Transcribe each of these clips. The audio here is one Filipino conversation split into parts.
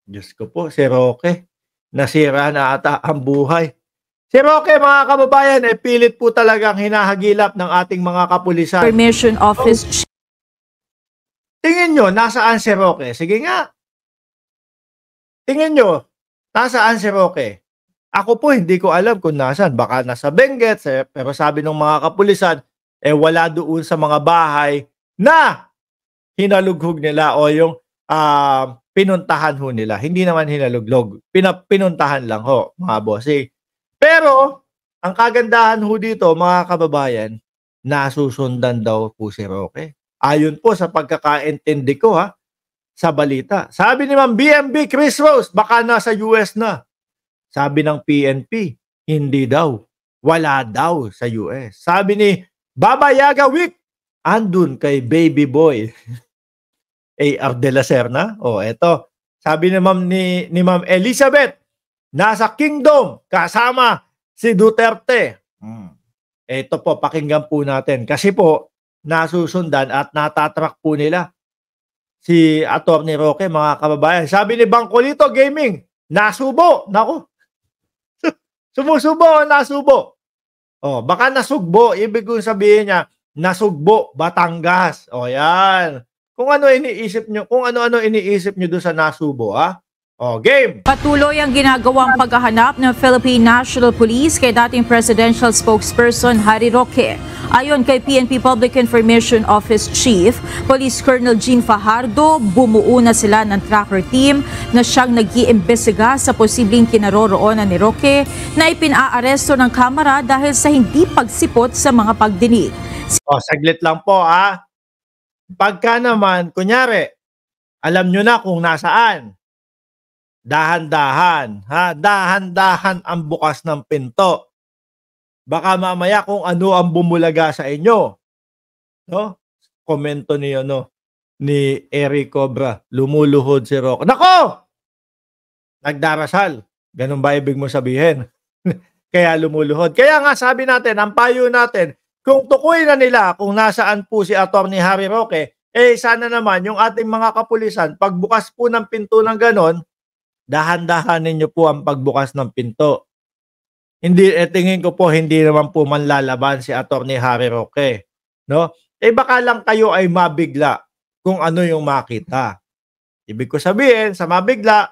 Diyos ko po, si Roque, nasira na ata ang buhay. Si Roque, mga kababayan, pilit po talagang hinahagilap ng ating mga kapulisan. Information Office. Tingin nyo, nasaan si Roque? Sige nga. Tingin nyo, nasaan si Roque? Ako po, hindi ko alam kung nasaan. Baka nasa Benguet, pero sabi ng mga kapulisan, wala doon sa mga bahay na hinalughog nila o yung pinuntahan ho nila. Hindi naman hinaluglog. Pinuntahan lang ho, mga bossy. Pero, ang kagandahan ho dito, mga kababayan, nasusundan daw po si Roque. Ayon po sa pagkakaintindi ko sa balita. Sabi ni Ma'am BMB Chris Rose, baka nasa US na. Sabi ng PNP, hindi daw. Wala daw sa US. Sabi ni Baba Yaga Week, andun kay baby boy. A.R. de la Serna. Eto. Sabi ni Ma'am Elizabeth, nasa Kingdom, kasama si Duterte. Ito po, pakinggan po natin. Kasi po, nasusundan at natatrack po nila si Atty. Roque, mga kababayan. Sabi ni Bangkolito Gaming, nasubo. Naku. Sumusubo o nasubo? Baka nasugbo. Ibig kong sabihin niya, nasugbo, Batangas. Yan. Kung ano iniisip nyo, kung ano-ano iniisip nyo doon sa nasubo, game! Patuloy ang ginagawang paghahanap ng Philippine National Police kay dating Presidential Spokesperson Harry Roque. Ayon kay PNP Public Information Office Chief, Police Colonel Jean Fajardo, bumuo na sila ng tracker team na siyang nag-iimbestiga sa posibleng kinaroroonan ni Roque na ipinaaresto ng Kamara dahil sa hindi pagsipot sa mga pagdinig. Saglit lang po Pagka naman, kunyari, alam nyo na kung nasaan. Dahan-dahan, dahan-dahan ang bukas ng pinto. Baka mamaya kung ano ang bumulaga sa inyo. No? Komento ni Eric Cobra, lumuluhod si Roque. Nako! Nagdarasal. Ganun ba ibig mo sabihin? Kaya lumuluhod. Kaya nga sabi natin, ang payo natin, kung tukoy na nila kung nasaan po si Atty. Harry Roque, sana naman yung ating mga kapulisan, pagbukas po ng pinto ng ganon, dahan-dahanin nyo po ang pagbukas ng pinto. Hindi, tingin ko po, hindi naman po manlalaban si Atty. Harry Roque. No? Baka lang kayo ay mabigla kung ano yung makita. Ibig ko sabihin, sa mabigla,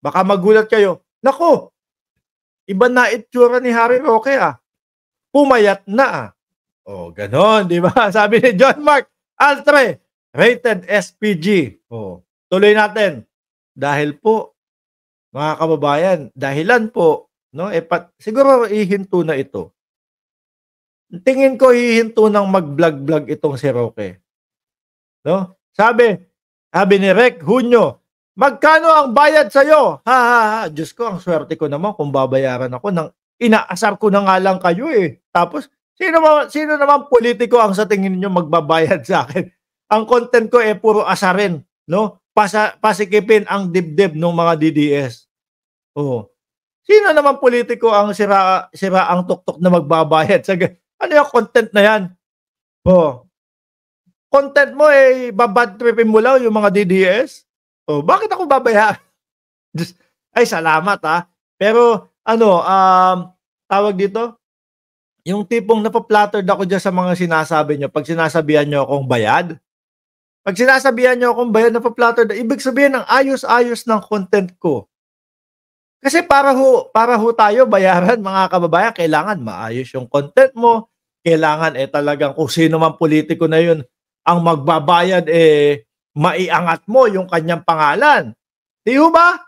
baka magulat kayo, naku, iba na itsura ni Harry Roque Pumayat na ganon, di ba? Sabi ni John Mark Altre, rated SPG. Tuloy natin. Dahil po, mga kababayan, dahilan po, no? Siguro ihinto na ito. Tingin ko hihinto ng mag-vlog-vlog itong si Roque. No? Sabi ni Rec Hunyo, magkano ang bayad sa'yo? Diyos ko, ang swerte ko naman kung babayaran ako ng inaasar ko na nga lang kayo Tapos, sino naman politiko ang sa tingin niyo magbabayad sa akin? Ang content ko puro asarin, no? Pasikipin ang dibdib ng mga DDS. Sino naman politiko ang sira ang tuktok na magbabayad sa ano yung content na yan? Content mo babad tripin mo lang yung mga DDS? Bakit ako babayaran? Ay, salamat Pero tawag dito, yung tipong napaplattered ako dyan sa mga sinasabi nyo pag sinasabihan nyo akong bayad. Pag sinasabihan nyo akong bayad, napaplattered, ibig sabihin ng ayos-ayos ng content ko. Kasi para ho tayo bayaran, mga kababayan, kailangan maayos yung content mo. Kailangan talagang kung sino man politiko na yun ang magbabayad, maiangat mo yung kanyang pangalan. Di ho ba?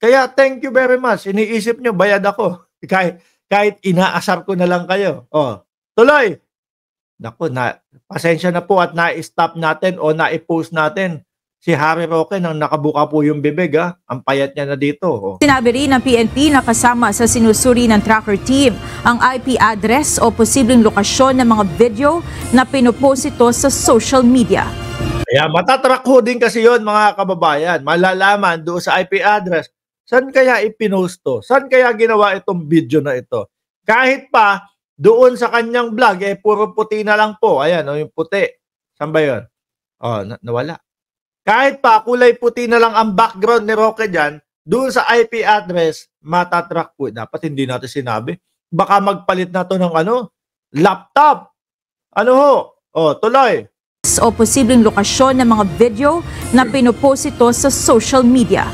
Kaya thank you very much. Iniisip nyo, bayad ako. Kahit inaasar ko na lang kayo. Tuloy. Naku, pasensya na po at na-stop natin o na-post natin si Harry Roque nang nakabuka po yung bibig. Ang payat niya na dito. Sinabi rin ng PNP na kasama sa sinusuri ng tracker team ang IP address o posibleng lokasyon ng mga video na pinupost ito sa social media. Kaya matatrack ho din kasi yon, mga kababayan. Malalaman doon sa IP address, saan kaya ipinost to? Saan kaya ginawa itong video na ito? Kahit pa doon sa kanyang vlog, puro puti na lang po. Ayan, yung puti. Saan ba yun? Nawala. Kahit pa kulay puti na lang ang background ni Roque dyan, doon sa IP address, matatrack po. Dapat hindi natin sinabi. Baka magpalit na to ng laptop. Ano ho? O, tuloy. O posibleng lokasyon ng mga video na pinupost ito sa social media.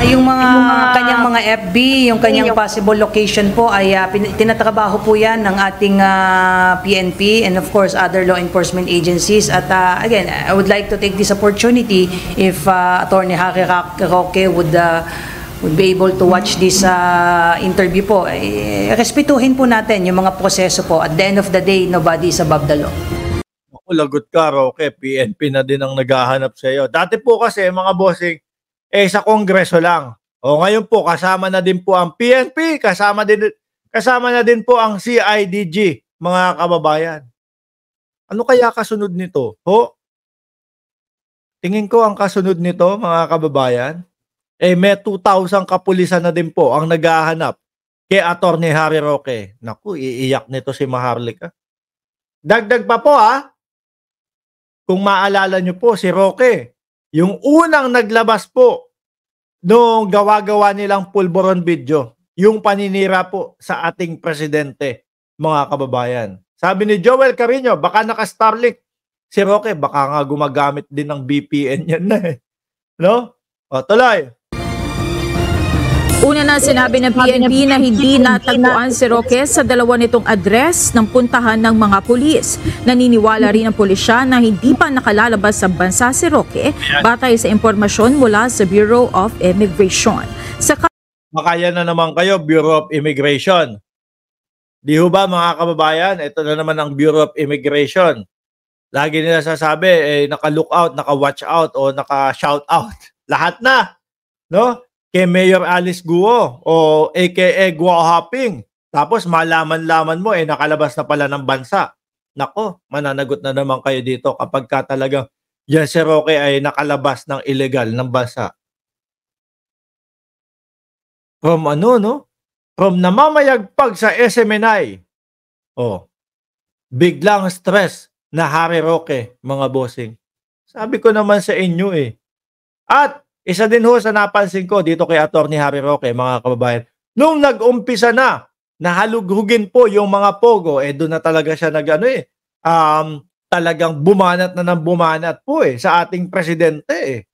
Yung mga kanyang mga FB, yung kanyang possible location po ay tinatrabaho po yan ng ating PNP and of course other law enforcement agencies. At again, I would like to take this opportunity if Attorney Harry Roque would be able to watch this interview po. Respetuhin po natin yung mga proseso po. At the end of the day, nobody is above the law. Lagot ka, Roque. PNP na din ang naghahanap sa iyo. Dati po kasi, mga bossing, sa Kongreso lang. O ngayon po, kasama na din po ang PNP, kasama na din po ang CIDG, mga kababayan. Ano kaya kasunod nito? Ho? Tingin ko ang kasunod nito, mga kababayan, may 2,000 kapulisan na din po ang naghahanap kay Attorney Harry Roque. Naku, iiyak nito si Maharlika. Dagdag pa po kung maalala nyo po si Roque, yung unang naglabas po nung gawa-gawa nilang pulburon video, yung paninira po sa ating presidente, mga kababayan. Sabi ni Joel Carino, baka naka-Starlink. Si Roque, baka nga gumagamit din ng VPN yan na No? O, tuloy. Una na sinabi ng PNP na hindi natagpuan si Roque sa dalawa nitong address ng puntahan ng mga pulis. Naniniwala rin ang pulisya na hindi pa nakalalabas sa bansa si Roque batay sa impormasyon mula sa Bureau of Immigration. Makaya na naman kayo, Bureau of Immigration. Di ho ba mga kababayan, ito na naman ang Bureau of Immigration. Lagi nila sasabi, naka-look out, naka-watch out, o naka-shout out. Lahat na, no? Kay Mayor Alice Guo o aka Guo Hopping. Tapos malaman-laman mo nakalabas na pala ng bansa. Nako, mananagot na naman kayo dito kapag ka talagang yan si Roque ay nakalabas ng illegal ng bansa. From From namamayagpag sa SMNI. Biglang stress na Harry Roque, mga bossing. Sabi ko naman sa inyo At isa din ho sa napansin ko dito kay Attorney Harry Roque, mga kababayan, nung nag-umpisa na nahalughugin po yung mga pogo, doon na talaga siya talagang bumanat na ng bumanat po sa ating presidente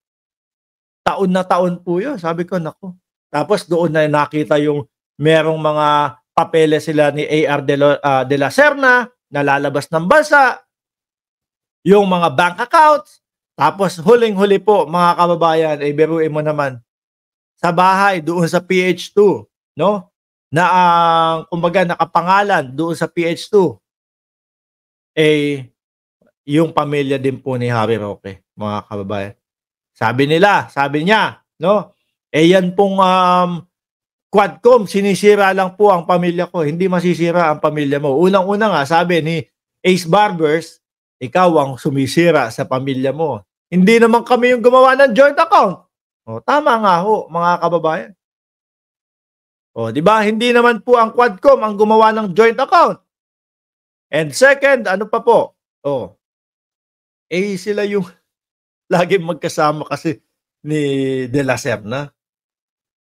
Taon na taon po yun. Sabi ko, naku. Tapos doon na nakita yung merong mga papeles sila ni A.R. de la Serna na lalabas ng bansa, yung mga bank accounts. Tapos huling-huli po, mga kababayan, biruin mo naman, sa bahay, doon sa PH2, no? Na kumbaga nakapangalan doon sa PH2, yung pamilya din po ni Harry Roque, mga kababayan. Sabi niya, no? Yan pong Quadcom, sinisira lang po ang pamilya ko. Hindi masisira ang pamilya mo. Unang-una nga, sabi ni Ace Barbers, ikaw ang sumisira sa pamilya mo. Hindi naman kami yung gumawa ng joint account. Tama nga ho, mga kababayan. Di ba? Hindi naman po ang Quadcom ang gumawa ng joint account. And second, ano pa po? Sila yung lagi magkasama kasi ni De La Serna.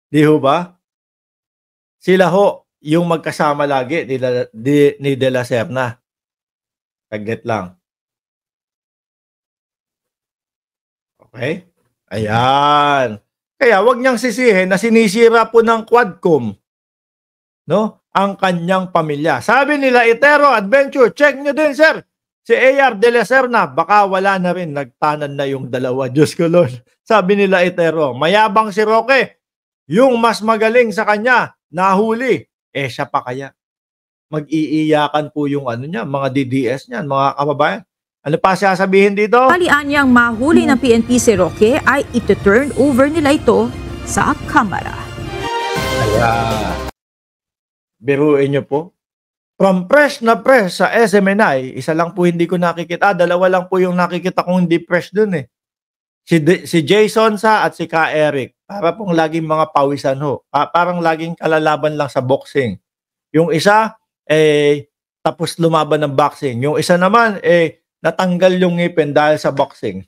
Di ho ba? Sila ho yung magkasama lagi ni De La Serna. Saglit lang. Okay? Ayan. Kaya wag niyang sisihin na sinisira po ng Quadcom, no, ang kanyang pamilya. Sabi nila, Itero Adventure, check nyo din, sir. Si A.R. de la Serna, baka wala na rin, nagtanan na yung dalawa. Diyos ko, Lord. Sabi nila, Itero, mayabang si Roque. Yung mas magaling sa kanya, nahuli. Siya pa kaya. Mag-iiyakan po yung mga DDS niyan, mga kababayan. Ano pa siya sabihin dito? Anyang mahuli ng PNP si Roque ay ito-turn over nila ito sa Kamara. Ayan. Biruin nyo po. From press na press sa SMNI, isa lang po hindi ko nakikita. Dalawa lang po yung nakikita kong hindi press dun Si Jason sa at si Ka Eric. Para pong laging mga pawisan ho. Parang laging kalalaban lang sa boxing. Yung isa, tapos lumaban ng boxing. Yung isa naman, natanggal yung ngipin dahil sa boxing.